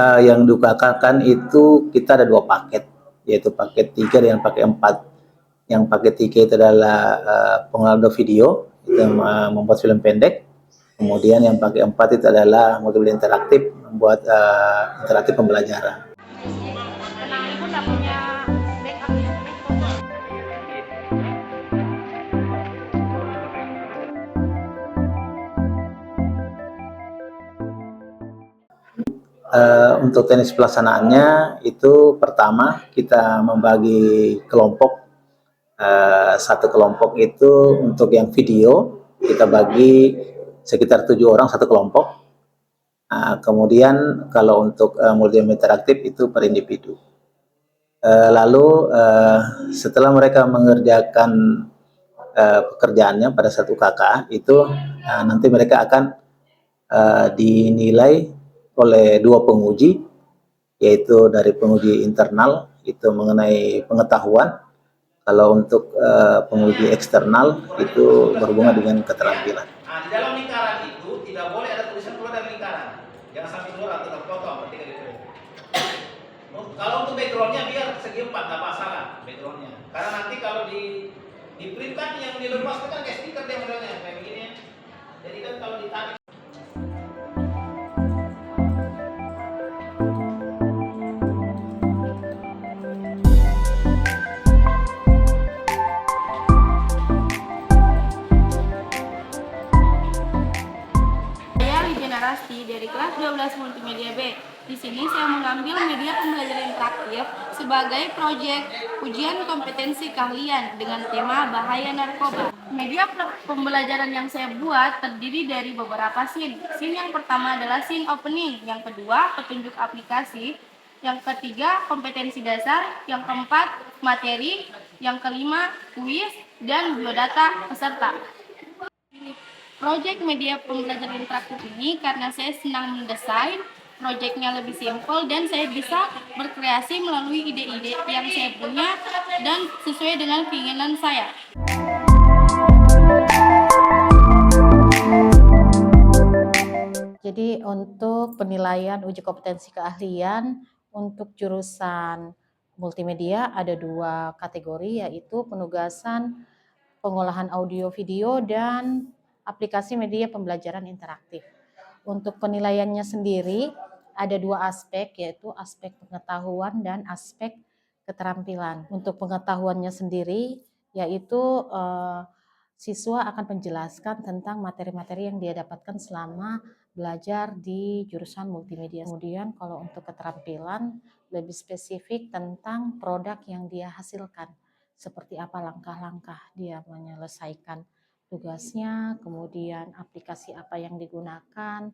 Yang diusahakan itu kita ada 2 paket, yaitu paket 3 dan paket 4. Yang paket 3 itu adalah pengadaan video, itu membuat film pendek. Kemudian yang paket 4 itu adalah modul interaktif, membuat interaktif pembelajaran. Untuk teknis pelaksanaannya itu pertama kita membagi kelompok. Satu kelompok itu untuk yang video kita bagi sekitar 7 orang satu kelompok. Kemudian kalau untuk multimedia interaktif itu per individu. Lalu setelah mereka mengerjakan pekerjaannya pada satu UKK itu nanti mereka akan dinilai oleh 2 penguji, yaitu dari penguji internal itu mengenai pengetahuan. Kalau untuk penguji eksternal itu berhubungan dengan keterampilan. Di dalam lingkaran itu tidak boleh ada tulisan keluar dari lingkaran. Jangan sampai keluar atau terpotong ketika ditulis. Kalau untuk backgroundnya biar segi 4 nggak masalah backgroundnya. Karena nanti kalau di printkan yang dilepas itu kan kayak stiker dia modelnya kayak begini. Jadi kan kalau ditarik. Dari kelas 12 Multimedia B. Di sini saya mengambil media pembelajaran interaktif sebagai proyek ujian kompetensi keahlian dengan tema bahaya narkoba. Media pembelajaran yang saya buat terdiri dari beberapa scene. Scene yang pertama adalah scene opening, yang kedua petunjuk aplikasi, yang ketiga kompetensi dasar, yang keempat materi, yang kelima kuis dan biodata peserta. Proyek media pembelajaran interaktif ini karena saya senang mendesain, proyeknya lebih simpel dan saya bisa berkreasi melalui ide-ide yang saya punya dan sesuai dengan keinginan saya. Jadi untuk penilaian uji kompetensi keahlian untuk jurusan multimedia ada 2 kategori, yaitu penugasan pengolahan audio video dan aplikasi media pembelajaran interaktif. Untuk penilaiannya sendiri ada 2 aspek, yaitu aspek pengetahuan dan aspek keterampilan. Untuk pengetahuannya sendiri yaitu siswa akan menjelaskan tentang materi-materi yang dia dapatkan selama belajar di jurusan multimedia. Kemudian kalau untuk keterampilan lebih spesifik tentang produk yang dia hasilkan. Seperti apa langkah-langkah dia menyelesaikan tugasnya, kemudian aplikasi apa yang digunakan.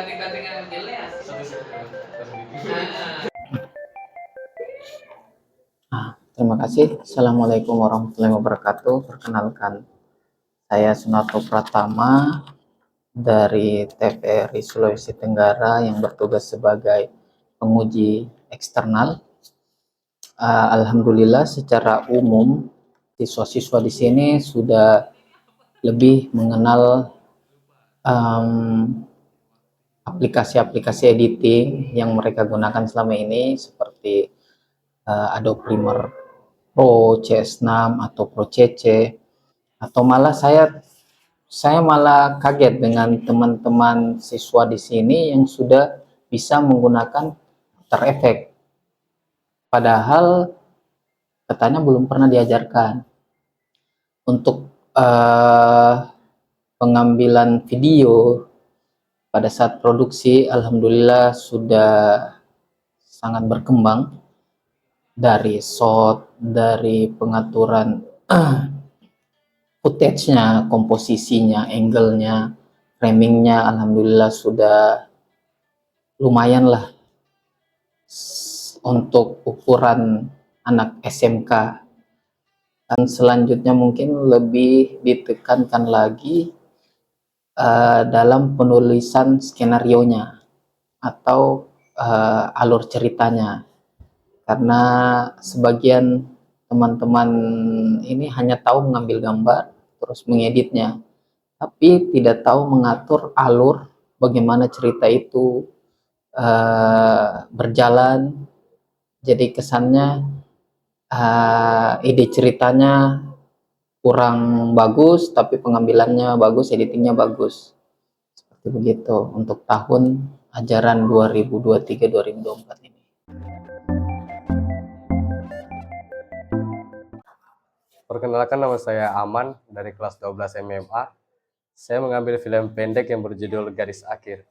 Kating yang jelas. Terima kasih. Assalamualaikum warahmatullahi wabarakatuh. Perkenalkan, saya Sunarto Pratama dari TVRI Sulawesi Tenggara yang bertugas sebagai penguji eksternal. Alhamdulillah secara umum siswa-siswa di sini sudah lebih mengenal aplikasi-aplikasi editing yang mereka gunakan selama ini seperti Adobe Premiere Pro, CS6 atau Pro CC, atau malah saya malah kaget dengan teman-teman siswa di sini yang sudah bisa menggunakan After Effects. Padahal katanya belum pernah diajarkan. Untuk pengambilan video pada saat produksi, alhamdulillah sudah sangat berkembang. dari shot, dari pengaturan footage-nya, komposisinya, angle-nya, framing-nya, alhamdulillah sudah lumayan lah untuk ukuran anak SMK. Dan selanjutnya mungkin lebih ditekankan lagi dalam penulisan skenario-nya atau alur ceritanya, karena sebagian teman-teman ini hanya tahu mengambil gambar terus mengeditnya, tapi tidak tahu mengatur alur bagaimana cerita itu berjalan. Jadi kesannya ide ceritanya kurang bagus, tapi pengambilannya bagus, editingnya bagus. Seperti begitu untuk tahun ajaran 2023-2024 ini. Perkenalkan, nama saya Aman dari kelas 12 MMA. Saya mengambil film pendek yang berjudul Garis Akhir.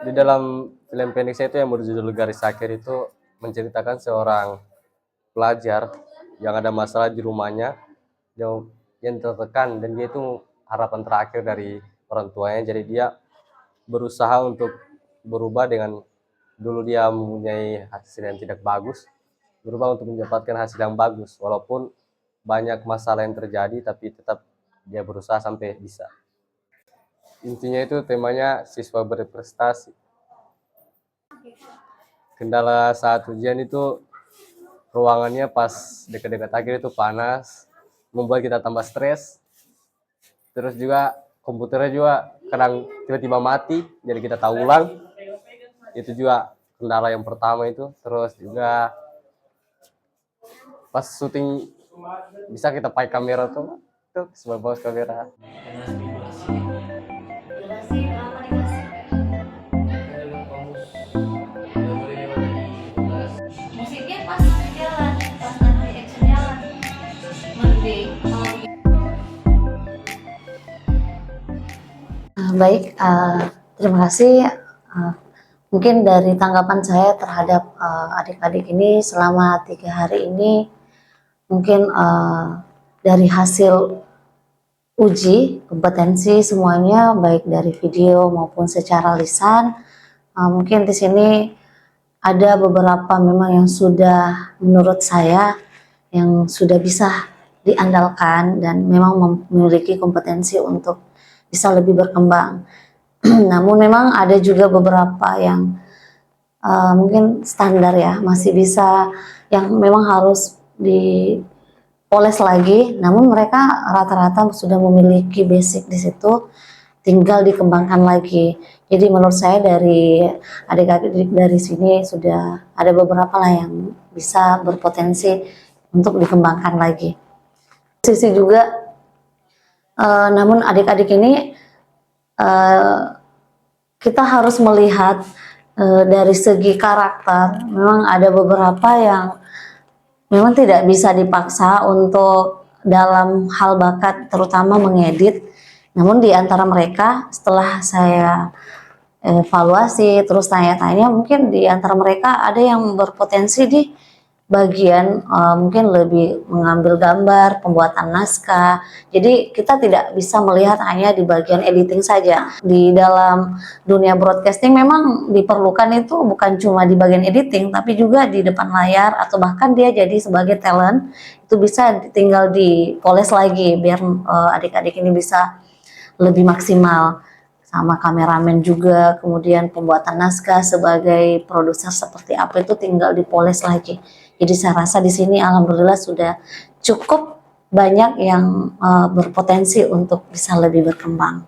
Di dalam film pendek saya itu yang berjudul Garis Akhir itu menceritakan seorang pelajar yang ada masalah di rumahnya, yang tertekan, dan dia itu harapan terakhir dari orang tuanya. Jadi dia berusaha untuk berubah. Dengan dulu dia mempunyai hasil yang tidak bagus, berubah untuk mendapatkan hasil yang bagus, walaupun banyak masalah yang terjadi, tapi tetap dia berusaha sampai bisa. Intinya itu temanya siswa berprestasi. Kendala saat ujian itu ruangannya pas dekat-dekat akhir itu panas, membuat kita tambah stres. Terus juga komputernya juga kadang tiba-tiba mati, jadi kita tahu ulang. Itu juga kendala yang pertama itu. Terus juga pas syuting bisa kita pakai kamera tuh sebagai kamera. Musiknya pas jalan, pas nanti action jalan. Mending Baik, terima kasih. Mungkin dari tanggapan saya terhadap adik-adik ini selama 3 hari ini, mungkin dari hasil uji kompetensi semuanya, baik dari video maupun secara lisan, mungkin di sini ada beberapa memang yang sudah menurut saya yang sudah bisa diandalkan dan memang memiliki kompetensi untuk bisa lebih berkembang. Namun memang ada juga beberapa yang mungkin standar ya, masih bisa, yang memang harus dipoles lagi. Namun mereka rata-rata sudah memiliki basic di situ, tinggal dikembangkan lagi. Jadi menurut saya dari adik-adik dari sini sudah ada beberapa lah yang bisa berpotensi untuk dikembangkan lagi. Sisi juga, namun adik-adik ini kita harus melihat dari segi karakter. Memang ada beberapa yang memang tidak bisa dipaksa untuk dalam hal bakat, terutama mengedit. Namun di antara mereka, setelah saya evaluasi terus tanya-tanya, mungkin di antara mereka ada yang berpotensi di bagian mungkin lebih mengambil gambar, pembuatan naskah. Jadi kita tidak bisa melihat hanya di bagian editing saja. Di dalam dunia broadcasting memang diperlukan itu bukan cuma di bagian editing, tapi juga di depan layar, atau bahkan dia jadi sebagai talent, itu bisa tinggal dipoles lagi biar adik-adik ini bisa lebih maksimal. Sama kameramen juga, kemudian pembuatan naskah sebagai produser seperti apa itu tinggal dipoles lagi. Jadi saya rasa di sini alhamdulillah sudah cukup banyak yang berpotensi untuk bisa lebih berkembang.